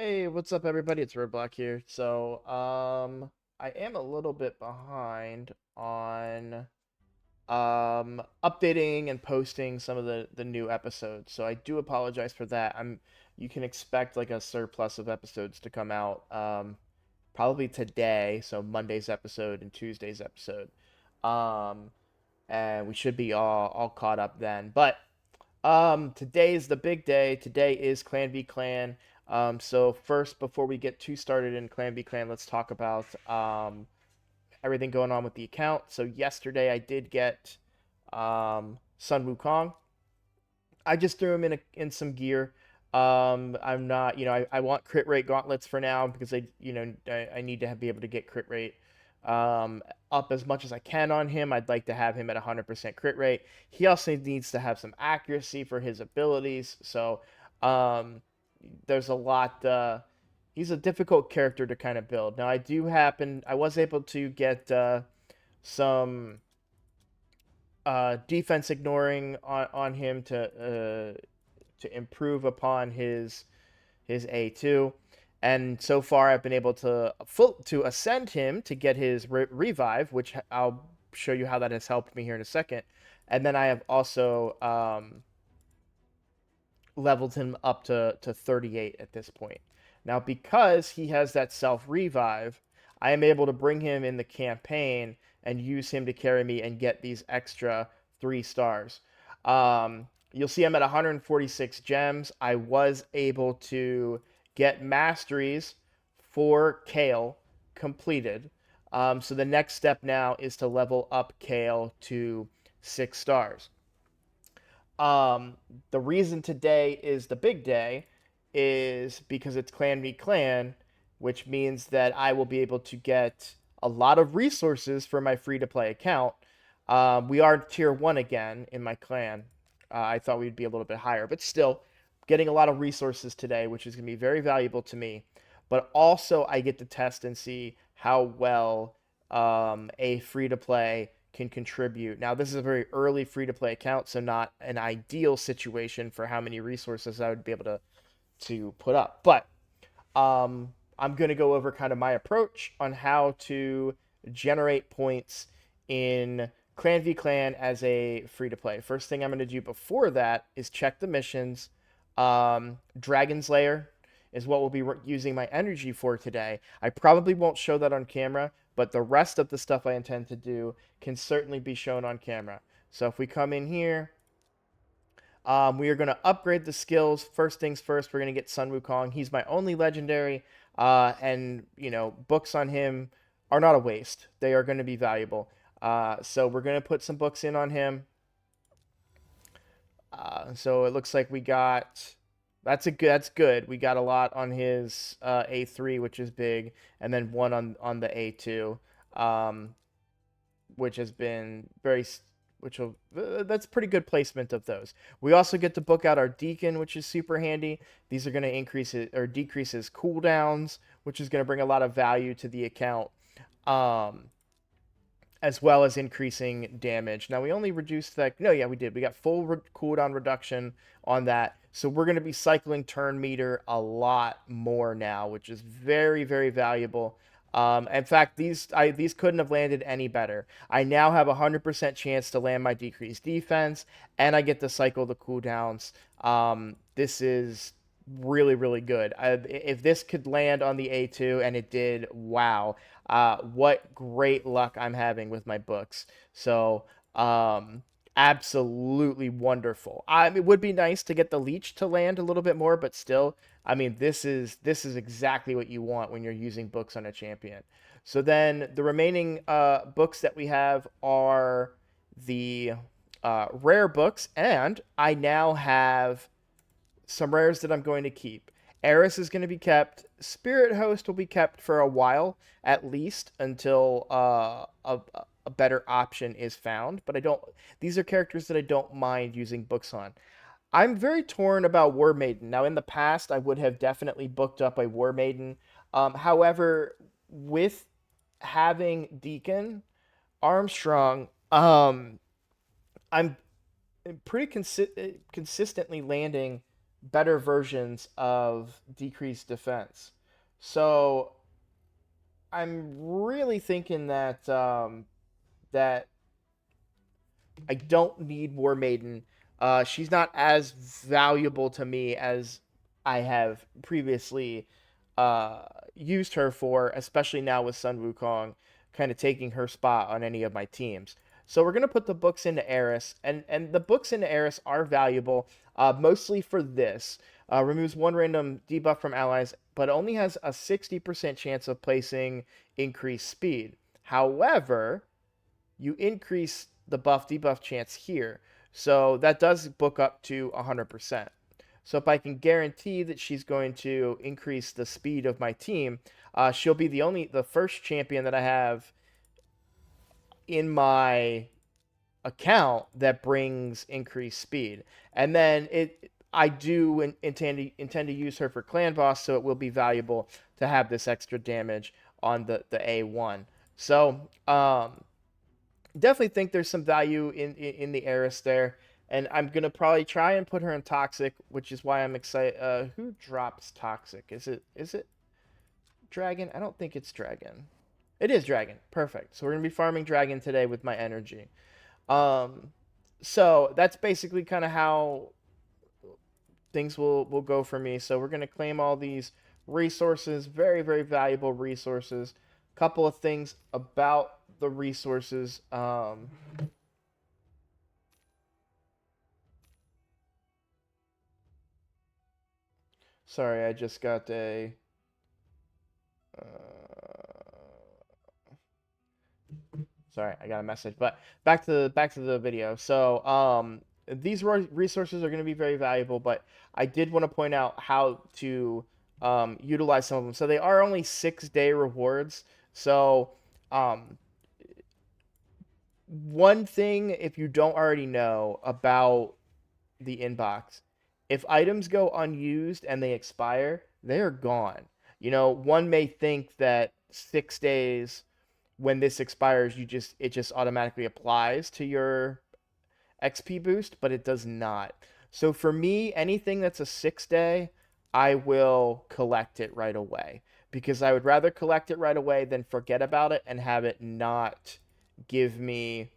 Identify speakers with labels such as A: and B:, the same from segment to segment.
A: Hey, what's up, everybody? It's Roadblock here. I am a little bit behind on updating and posting some of the new episodes. So I do apologize for that. You can expect like a surplus of episodes to come out probably today, so Monday's episode and Tuesday's episode. Um, and we should be all caught up then. But today is the big day. Today is Clan v Clan. So first, before we get too started in Clan v Clan, let's talk about everything going on with the account. So yesterday I did get Sun Wukong. I just threw him in some gear. I'm not, I want crit rate gauntlets for now because I need to be able to get crit rate up as much as I can on him. I'd like to have him at 100% crit rate. He also needs to have some accuracy for his abilities. So um, there's a lot. He's a difficult character to kind of build. Now I was able to get some defense ignoring on him to improve upon his A2. And so far, I've been able to ascend him to get his revive, which I'll show you how that has helped me here in a second. And then I have also leveled him up to 38 at this point. Now, because he has that self revive, I am able to bring him in the campaign and use him to carry me and get these extra 3 stars. You'll see I'm at 146 gems. I was able to get masteries for Kale completed. So the next step now is to level up Kale to 6 stars. Um, the reason today is the big day is because it's Clan v Clan, which means that I will be able to get a lot of resources for my free to play account. We are tier 1 again in my clan. I thought we'd be a little bit higher, but still getting a lot of resources today, which is going to be very valuable to me. But also, I get to test and see how well a free to play can contribute. Now, this is a very early free to play account, so not an ideal situation for how many resources I would be able to put up. But I'm going to go over kind of my approach on how to generate points in Clan v Clan as a free to play. First thing I'm going to do before that is check the missions. Dragon's Lair is what we'll be using my energy for today. I probably won't show that on camera, but the rest of the stuff I intend to do can certainly be shown on camera. So if we come in here, we are going to upgrade the skills. First things first, we're going to get Sun Wukong. He's my only legendary, and books on him are not a waste. They are going to be valuable. So we're going to put some books in on him. So it looks like we got that's good. We got a lot on his A3, which is big, and then one on the A2, um, which has been very which will that's pretty good placement of those. We also get to book out our Deacon, which is super handy. These are going to increase it or decrease his cooldowns, which is going to bring a lot of value to the account. Um, as well as increasing damage. Now we only reduced that. No, yeah, we did. We got full cooldown reduction on that. So we're going to be cycling turn meter a lot more now, which is very, very valuable. In fact, these couldn't have landed any better. I now have a 100% chance to land my decreased defense, and I get to cycle the cooldowns. This is really, really good. If this could land on the A2 and it did, wow. What great luck I'm having with my books. So, absolutely wonderful. It would be nice to get the leech to land a little bit more, but still, I mean, this is exactly what you want when you're using books on a champion. So then the remaining books that we have are the rare books, and I now have some rares that I'm going to keep. Eris is going to be kept. Spirit Host will be kept for a while, at least until a better option is found. But I don't. These are characters that I don't mind using books on. I'm very torn about War Maiden. Now, in the past, I would have definitely booked up a War Maiden. However, with having Deacon Armstrong, I'm pretty consistently landing better versions of decreased defense. So I'm really thinking that that I don't need War Maiden. She's not as valuable to me as I have previously uh, used her for, especially now with Sun Wukong kind of taking her spot on any of my teams. So we're gonna put the books into Eris, and the books into Eris are valuable, mostly for this. Removes one random debuff from allies, but only has a 60% chance of placing increased speed. However, you increase the buff debuff chance here. So that does book up to 100%. So if I can guarantee that she's going to increase the speed of my team, she'll be the first champion that I have in my account that brings increased speed. And then I do intend to use her for clan boss, so it will be valuable to have this extra damage on the A1. So definitely think there's some value in the Eris there, and I'm gonna probably try and put her in Toxic, which is why I'm excited. Who drops Toxic? Is it Dragon? I don't think it's Dragon. It is Dragon. Perfect. So we're gonna be farming Dragon today with my energy. Um, so that's basically kind of how things will go for me. So we're gonna claim all these resources, very very valuable resources. Couple of things about the resources. Sorry, I just got a. Sorry, I got a message. But back to the video. So these resources are going to be very valuable, but I did want to point out how to utilize some of them. So they are only 6-day rewards. So um, one thing, if you don't already know about the inbox, if items go unused and they expire, they are gone. One may think that 6 days when this expires, it just automatically applies to your XP boost, but it does not. So for me, anything that's a 6 day, I will collect it right away because I would rather collect it right away than forget about it and have it not give me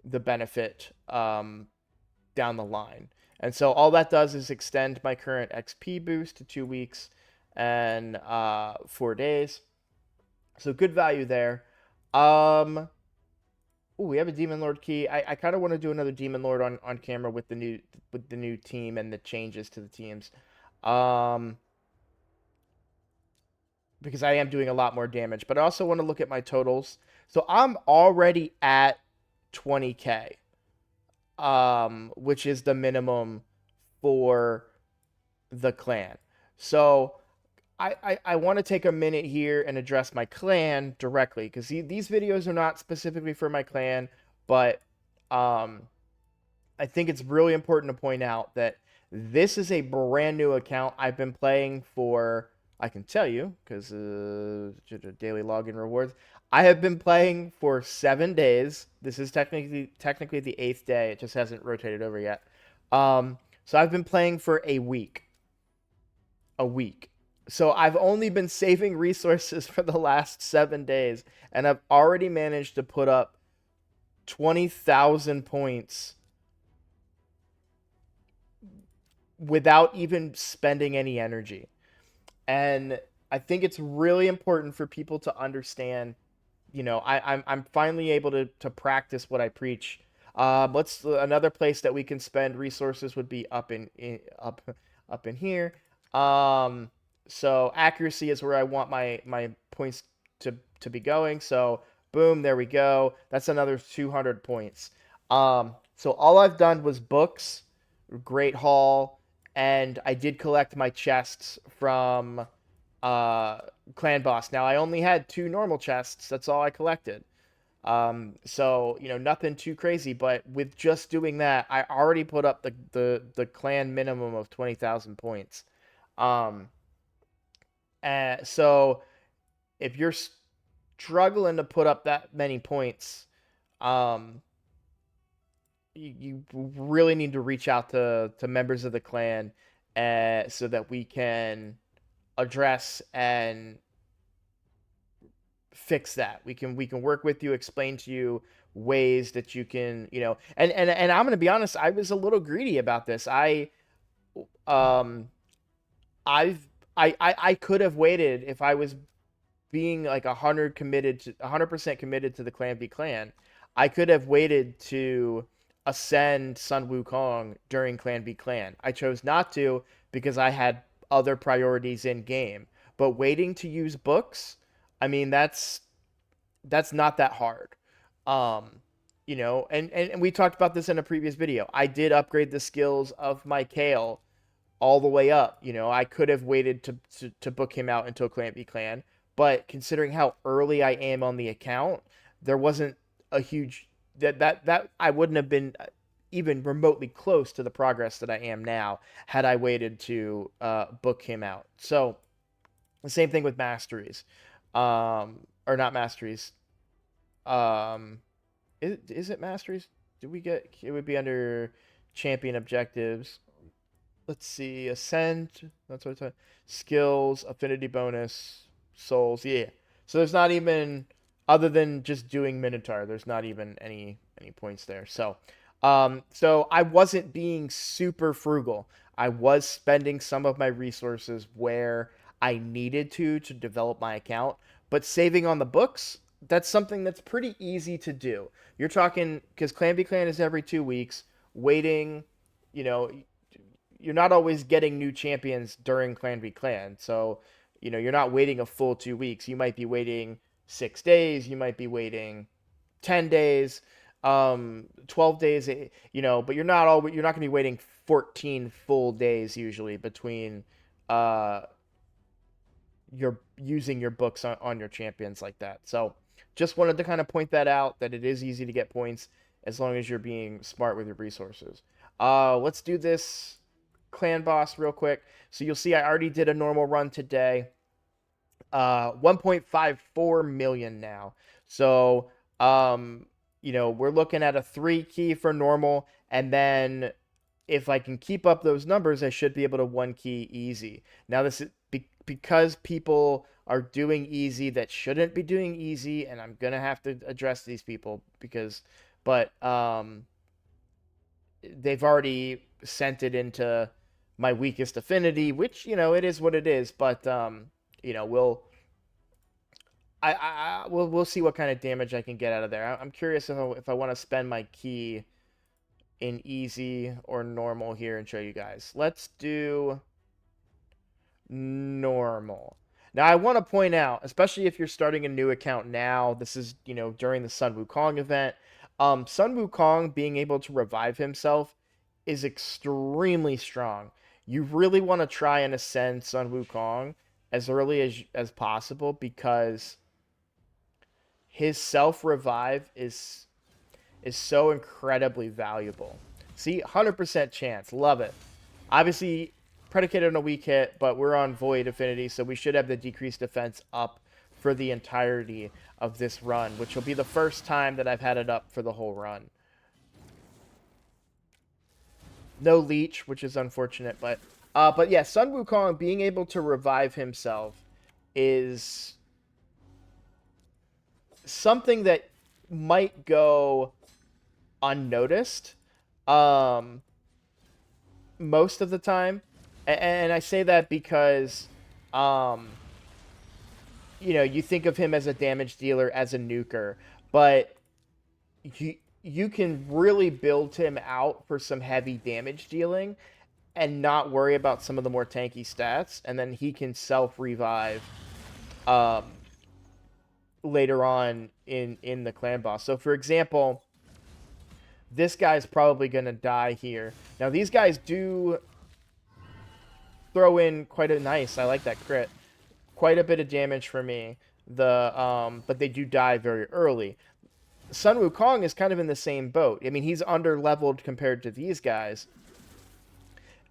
A: the benefit down the line. And so all that does is extend my current XP boost to 2 weeks and 4 days. So good value there. Um, ooh, we have a Demon Lord key. I kind of want to do another Demon Lord on camera with the new team and the changes to the teams. Um, because I am doing a lot more damage, but I also want to look at my totals. So I'm already at 20k, which is the minimum for the clan. So I want to take a minute here and address my clan directly because these videos are not specifically for my clan, but I think it's really important to point out that this is a brand new account I've been playing for. I can tell you because daily login rewards. I have been playing for 7 days. This is technically the 8th day. It just hasn't rotated over yet. So I've been playing for a week. A week. So I've only been saving resources for the last 7 days, and I've already managed to put up 20,000 points without even spending any energy. And I think it's really important for people to understand. I'm finally able to practice what I preach. Let's Another place that we can spend resources would be up in here. So accuracy is where I want my points to be going. So boom, there we go. That's another 200 points. So all I've done was books, Great Hall, and I did collect my chests from uh, Clan Boss. Now I only had 2 normal chests. That's all I collected. So nothing too crazy, but with just doing that, I already put up the clan minimum of 20,000 points. Um, so if you're struggling to put up that many points, um, you really need to reach out to members of the clan so that we can address and fix that. We can work with you, explain to you ways that you can, and I'm going to be honest, I was a little greedy about this. Um I've I could have waited if I was being like 100% committed to the Clan v Clan. I could have waited to ascend Sun Wukong during Clan v Clan. I chose not to because I had other priorities in game. But waiting to use books, I mean that's not that hard. Um, and we talked about this in a previous video. I did upgrade the skills of my Kale all the way up. I could have waited to book him out until Clan v Clan, but considering how early I am on the account, there wasn't a huge that I wouldn't have been even remotely close to the progress that I am now had I waited to book him out. So the same thing with masteries, or not masteries. Um, is it masteries? Did we get? It would be under champion objectives. Let's see, ascent. That's what it's skills, affinity bonus, souls. Yeah. So there's not even, other than just doing Minotaur, there's not even any points there. So I wasn't being super frugal. I was spending some of my resources where I needed to develop my account, but saving on the books, that's something that's pretty easy to do. You're talking, because Clan v Clan is every 2 weeks. Waiting, you know, you're not always getting new champions during Clan v Clan. So, you're not waiting a full 2 weeks. You might be waiting 6 days. You might be waiting 10 days, 12 days, but you're not going to be waiting 14 full days usually between uh, you're using your books on your champions like that. So just wanted to kind of point that out, that it is easy to get points as long as you're being smart with your resources. Let's do this clan boss real quick. So you'll see I already did a normal run today. 1.54 million now. So, we're looking at a 3 key for normal, and then if I can keep up those numbers, I should be able to 1 key easy. Now this is because people are doing easy that shouldn't be doing easy, and I'm gonna have to address these people but they've already sent it into my weakest affinity, which it is what it is. But we'll we'll see what kind of damage I can get out of there. I'm curious if I want to spend my key in easy or normal here and show you guys. Let's do normal. Now I want to point out, especially if you're starting a new account now, this is, during the Sun Wukong event. Sun Wukong being able to revive himself is extremely strong. You really want to try and ascend Sun Wukong as early as possible, because his self revive is so incredibly valuable. See, 100% chance. Love it. Obviously, predicated on a weak hit, but we're on Void Affinity, so we should have the decreased defense up for the entirety of this run, which will be the first time that I've had it up for the whole run. No leech, which is unfortunate, but yeah, Sun Wukong being able to revive himself is something that might go unnoticed most of the time. And I say that because you think of him as a damage dealer, as a nuker, but you can really build him out for some heavy damage dealing and not worry about some of the more tanky stats, and then he can self-revive later on in the clan boss. So for example, this guy's probably going to die here. Now these guys do throw in quite a nice, I like that crit, quite a bit of damage for me. But they do die very early. Sun Wukong is kind of in the same boat. I mean, he's under-leveled compared to these guys.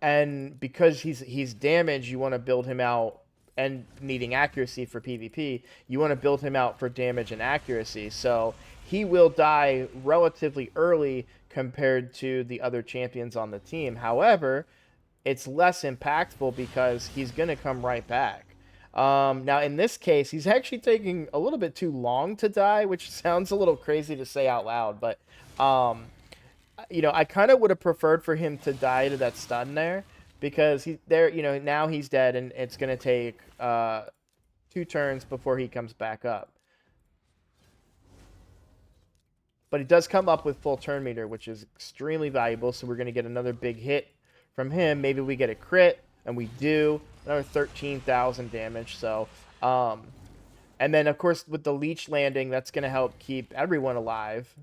A: And because he's damaged, you want to build him out, and needing accuracy for PvP, you want to build him out for damage and accuracy. So he will die relatively early compared to the other champions on the team. However, it's less impactful because he's going to come right back. Now, in this case, he's actually taking a little bit too long to die, which sounds a little crazy to say out loud, but, I kind of would have preferred for him to die to that stun there because now he's dead and it's going to take 2 turns before he comes back up. But he does come up with full turn meter, which is extremely valuable, so we're going to get another big hit from him. Maybe we get a crit, and we do. Another 13,000 damage, so... and then, of course, with the leech landing, that's going to help keep everyone alive.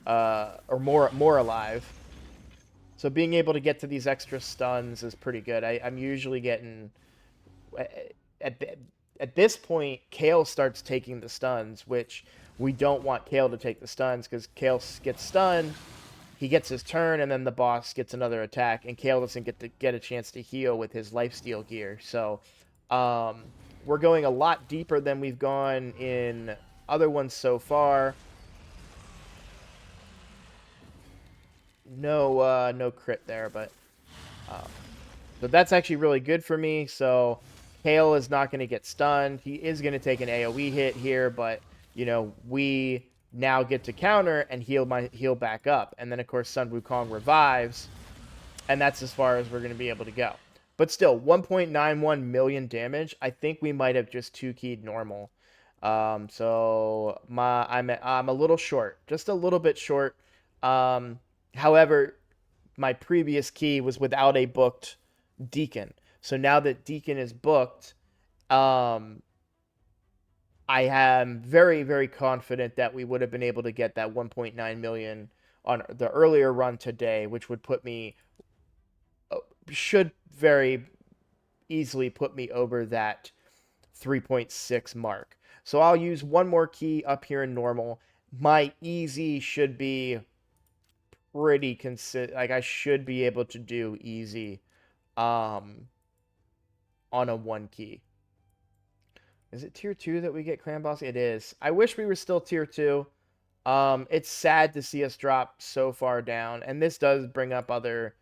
A: Or more alive. So being able to get to these extra stuns is pretty good. I'm usually getting... At this point, Kale starts taking the stuns, which we don't want Kale to take the stuns because Kale gets stunned, he gets his turn, and then the boss gets another attack, and Kale doesn't get a chance to heal with his lifesteal gear. So we're going a lot deeper than we've gone in other ones so far. No crit there, but that's actually really good for me. So Kale is not going to get stunned. He is going to take an AoE hit here, but we now get to counter and heal back up. And then, of course, Sun Wukong revives, and that's as far as we're going to be able to go. But still, 1.91 million damage. I think we might have just 2-keyed normal. So I'm a little short, just a little bit short. However, my previous key was without a booked Deacon. So now that Deacon is booked, I am very, very confident that we would have been able to get that 1.9 million on the earlier run today, which would should very easily put me over that 3.6 mark. So I'll use one more key up here in normal. My easy should be pretty like I should be able to do easy on a 1 key. Is it tier 2 that we get Clan Boss? It is. I wish we were still tier 2. It's sad to see us drop so far down, and this does bring up other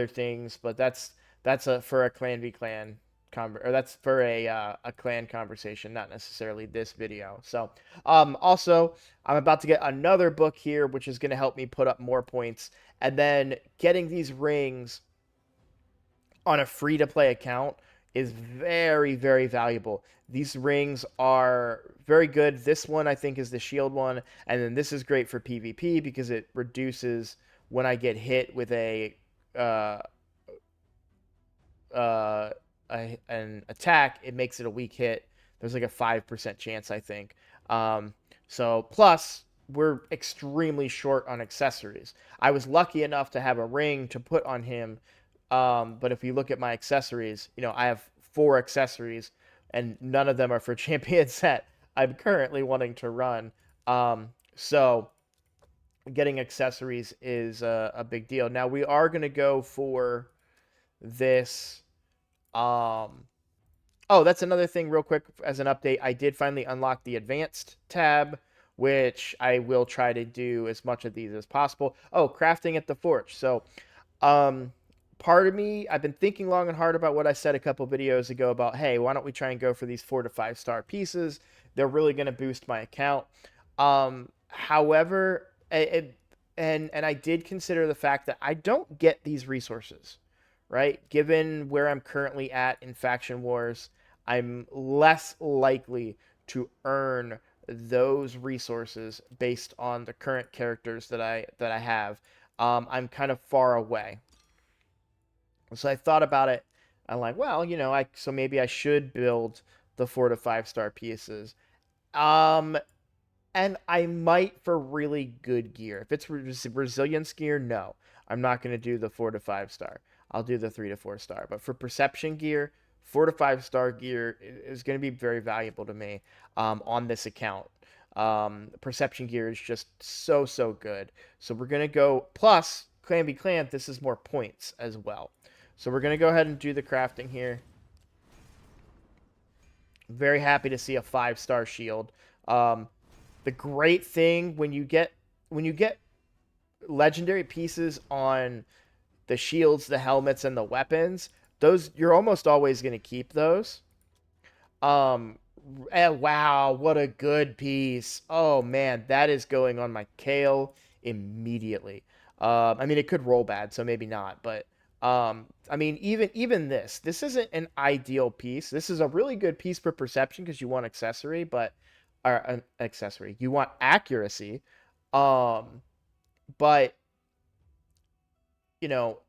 A: things, but that's for a clan v clan that's for a clan conversation, not necessarily this video. So also I'm about to get another book here, which is going to help me put up more points, and then getting these rings on a free-to-play account is very, very valuable. These rings are very good. This one, I think, is the shield one. And then this is great for PvP because it reduces when I get hit with an attack. It makes it a weak hit. There's like a 5% chance, I think. So, plus, we're extremely short on accessories. I was lucky enough to have a ring to put on him. But if you look at my accessories, I have 4 accessories, and none of them are for champion set I'm currently wanting to run. So getting accessories is a big deal. Now we are going to go for this. Oh, that's another thing real quick as an update. I did finally unlock the advanced tab, which I will try to do as much of these as possible. Oh, crafting at the forge. So, part of me, I've been thinking long and hard about what I said a couple videos ago about, hey, why don't we try and go for these 4 to 5 star pieces? They're really going to boost my account. However, and I did consider the fact that I don't get these resources, right? Given where I'm currently at in Faction Wars, I'm less likely to earn those resources based on the current characters that I have. I'm kind of far away. So I thought about it. I'm like, well, so maybe I should build the 4 to 5 star pieces. And I might for really good gear. If it's resilience gear, no. I'm not going to do the 4 to 5 star. I'll do the 3 to 4 star. But for perception gear, 4 to 5 star gear is going to be very valuable to me on this account. Perception gear is just so good. So we're going to go, plus, Clan v Clan, this is more points as well. So we're going to go ahead and do the crafting here. Very happy to see a 5-star shield. The great thing when you get legendary pieces on the shields, the helmets, and the weapons, those you're almost always going to keep those. Um, wow, what a good piece. Oh man, that is going on my Kale immediately. I mean, it could roll bad, so maybe not, but I mean, even this isn't an ideal piece. This is a really good piece for perception because you want accessory, but or an accessory. You want accuracy. Um, but you know,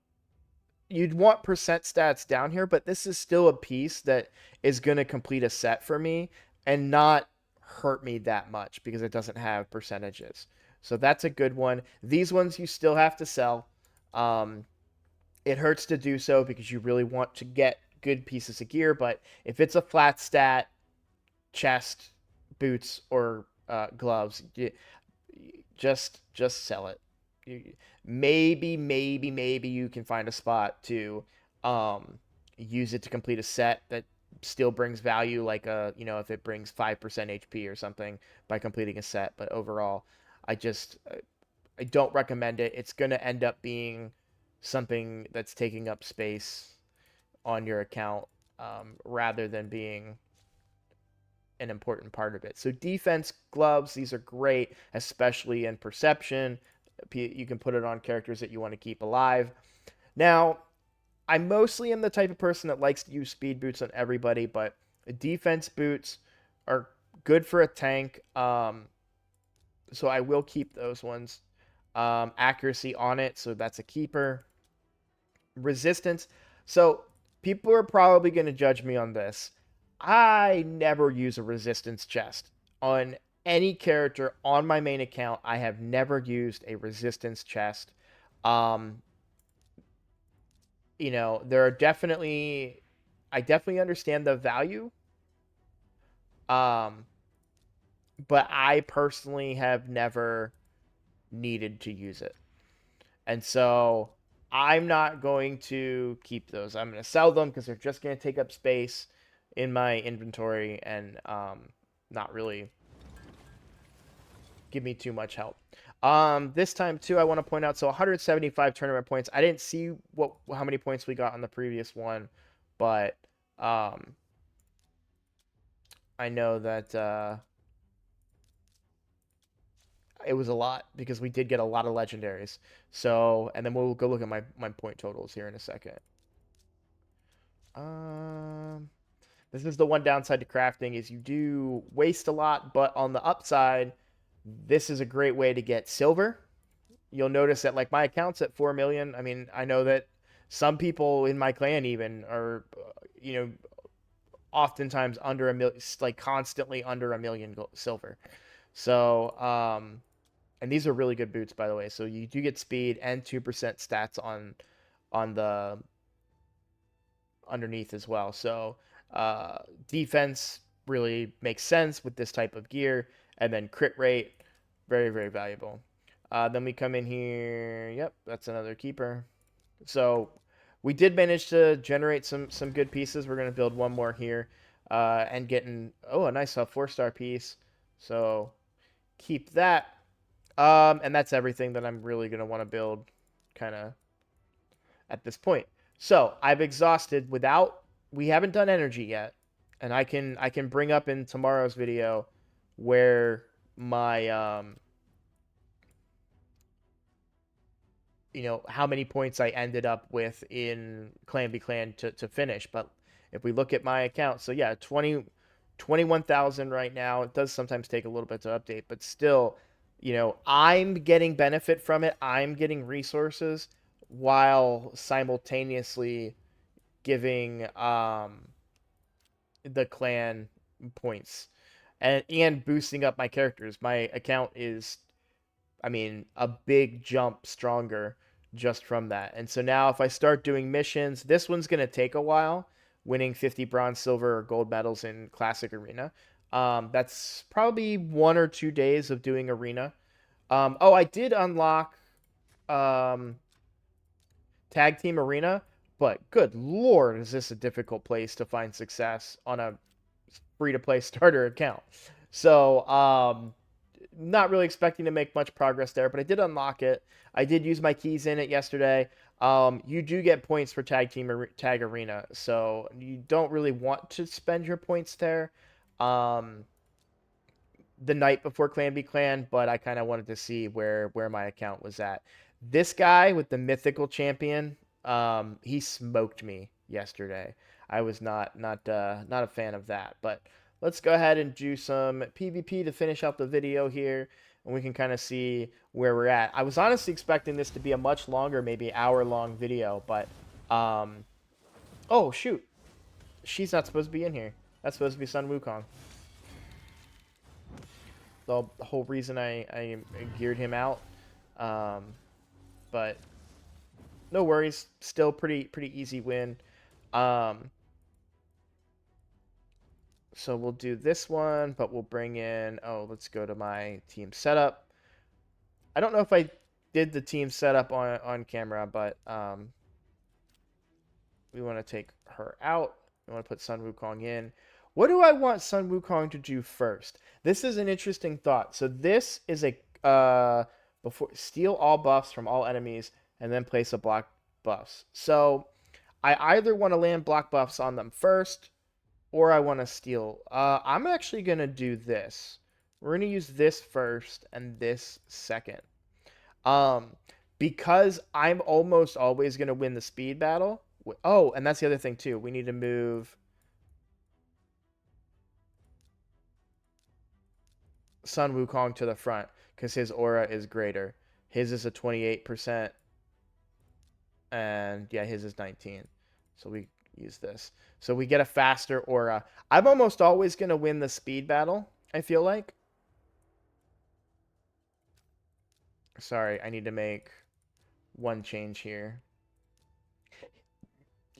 A: you'd want percent stats down here, but this is still a piece that is going to complete a set for me and not hurt me that much because it doesn't have percentages. So that's a good one. These ones you still have to sell. Um, it hurts to do so because you really want to get good pieces of gear, but if it's a flat stat, chest, boots, or gloves, just sell it. Maybe you can find a spot to um, use it to complete a set that still brings value, like if it brings 5% HP or something by completing a set. But overall, I don't recommend it. It's going to end up being something that's taking up space on your account rather than being an important part of it. So defense gloves, these are great, especially in perception. You can put it on characters that you want to keep alive. Now, I mostly am the type of person that likes to use speed boots on everybody, but defense boots are good for a tank. So I will keep those ones. Accuracy on it, so that's a keeper. Resistance. So people are probably going to judge me on this. I never use a resistance chest on any character on my main account. I have never used a resistance chest. Um, there are definitely, I definitely understand the value. Um, but I personally have never needed to use it. And so I'm not going to keep those. I'm going to sell them because they're just going to take up space in my inventory and not really give me too much help. This time too, I want to point out, so 175 tournament points. I didn't see how many points we got on the previous one, but I know that it was a lot because we did get a lot of legendaries. So, and then we'll go look at my point totals here in a second. Um, this is the one downside to crafting is you do waste a lot, but on the upside, this is a great way to get silver. You'll notice that like my account's at 4 million. I mean, I know that some people in my clan even are, oftentimes under a million, like constantly under a million silver. So, and these are really good boots, by the way. So you do get speed and 2% stats on the underneath as well. So defense really makes sense with this type of gear, and then crit rate, very very valuable. Then we come in here. Yep, that's another keeper. So we did manage to generate some good pieces. We're gonna build one more here, and getting a nice 4-star piece. So keep that. And that's everything that I'm really gonna want to build, kind of at this point. So I've exhausted we haven't done energy yet, and I can bring up in tomorrow's video where my how many points I ended up with in Clan v Clan to finish. But if we look at my account, so yeah, 21,000 right now. It does sometimes take a little bit to update, but still, I'm getting benefit from it. I'm getting resources while simultaneously giving the clan points and boosting up my characters. My account is, I mean, a big jump stronger just from that. And so now if I start doing missions, this one's going to take a while, winning 50 bronze, silver, or gold medals in Classic Arena. That's probably 1 or 2 days of doing Arena. I did unlock Tag Team Arena, but good lord, is this a difficult place to find success on a free-to-play starter account. So, not really expecting to make much progress there, but I did unlock it. I did use my keys in it yesterday. You do get points for tag arena, so you don't really want to spend your points there. Um, the night before Clan v Clan, but I kind of wanted to see where my account was at. This guy with the mythical champion, he smoked me yesterday. I was not a fan of that, but let's go ahead and do some PvP to finish out the video here, and we can kind of see where we're at. I was honestly expecting this to be a much longer, maybe hour-long video, but oh shoot, she's not supposed to be in here. That's supposed to be Sun Wukong. The whole reason I geared him out. But no worries, still pretty easy win. So we'll do this one, but we'll bring in, oh, let's go to my team setup. I don't know if I did the team setup on camera, but we want to take her out. We want to put Sun Wukong in. What do I want Sun Wukong to do first? This is an interesting thought. So this is a before steal all buffs from all enemies and then place a block buffs. So I either want to land block buffs on them first or I want to steal. I'm actually going to do this. We're going to use this first and this second. Because I'm almost always going to win the speed battle. Oh, and that's the other thing too. We need to move Sun Wukong to the front because his aura is greater. His is a 28%, and yeah, his is 19. So we use this. So we get a faster aura. I'm almost always going to win the speed battle, I feel like. Sorry, I need to make one change here.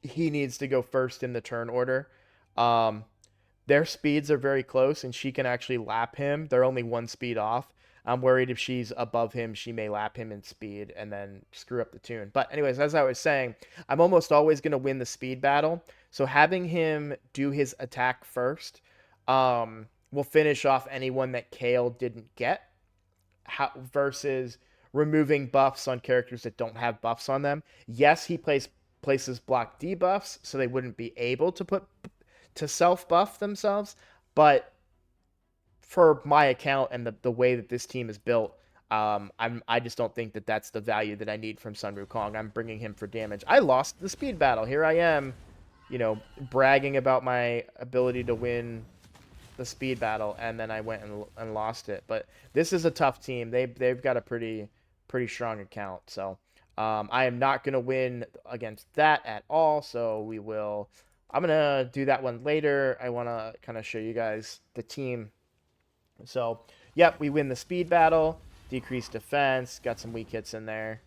A: He needs to go first in the turn order. Their speeds are very close, and she can actually lap him. They're only one speed off. I'm worried if she's above him, she may lap him in speed and then screw up the tune. But anyways, as I was saying, I'm almost always going to win the speed battle. So having him do his attack first will finish off anyone that Kayle didn't get versus removing buffs on characters that don't have buffs on them. Yes, he places block debuffs, so they wouldn't be able to self buff themselves, but for my account and the way that this team is built, I just don't think that that's the value that I need from Sun Wukong. I'm bringing him for damage. I lost the speed battle. Here I am, bragging about my ability to win the speed battle, and then I went and lost it. But this is a tough team. They've got a pretty strong account. So I am not going to win against that at all. So I'm going to do that one later. I want to kind of show you guys the team. So, yep, we win the speed battle, decreased defense, got some weak hits in there.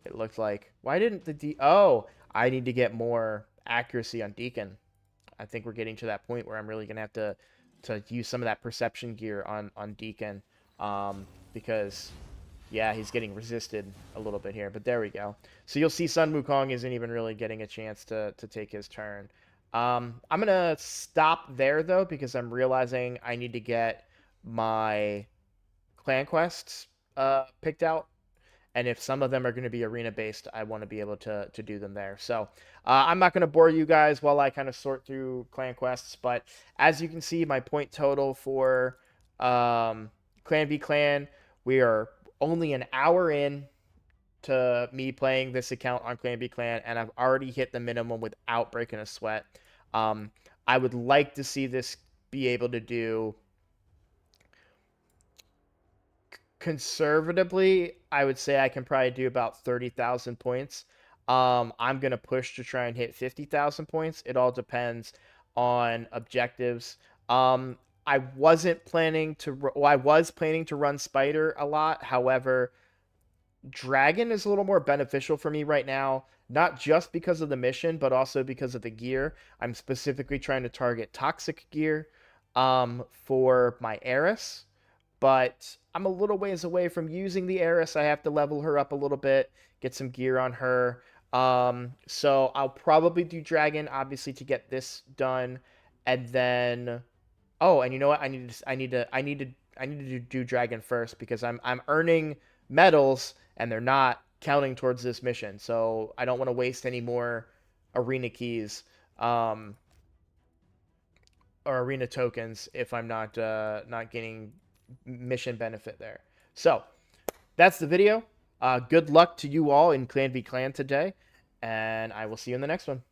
A: It looked like, why didn't oh, I need to get more accuracy on Deacon. I think we're getting to that point where I'm really going to have to use some of that perception gear on Deacon, because, yeah, he's getting resisted a little bit here, but there we go. So you'll see Sun Wukong isn't even really getting a chance to take his turn. I'm going to stop there, though, because I'm realizing I need to get my clan quests picked out, and if some of them are going to be arena based, I want to be able to do them there. So I'm not going to bore you guys while I kind of sort through clan quests, but as you can see, my point total for Clan v Clan, we are only an hour in to me playing this account on Clan v Clan, and I've already hit the minimum without breaking a sweat. I would like to see this be able to do, conservatively, I would say I can probably do about 30,000 points. I'm going to push to try and hit 50,000 points. It all depends on objectives. I wasn't planning to, well, I was planning to run Spider a lot. However, Dragon is a little more beneficial for me right now, not just because of the mission, but also because of the gear. I'm specifically trying to target toxic gear for my Eris, but I'm a little ways away from using the Eris. I have to level her up a little bit, get some gear on her. So I'll probably do Dragon, obviously, to get this done, and then, oh, and you know what? I need to do Dragon first because I'm earning medals and they're not counting towards this mission. So I don't want to waste any more arena keys or arena tokens if I'm not getting mission benefit there. So that's the video. Good luck to you all in Clan v Clan today, and I will see you in the next one.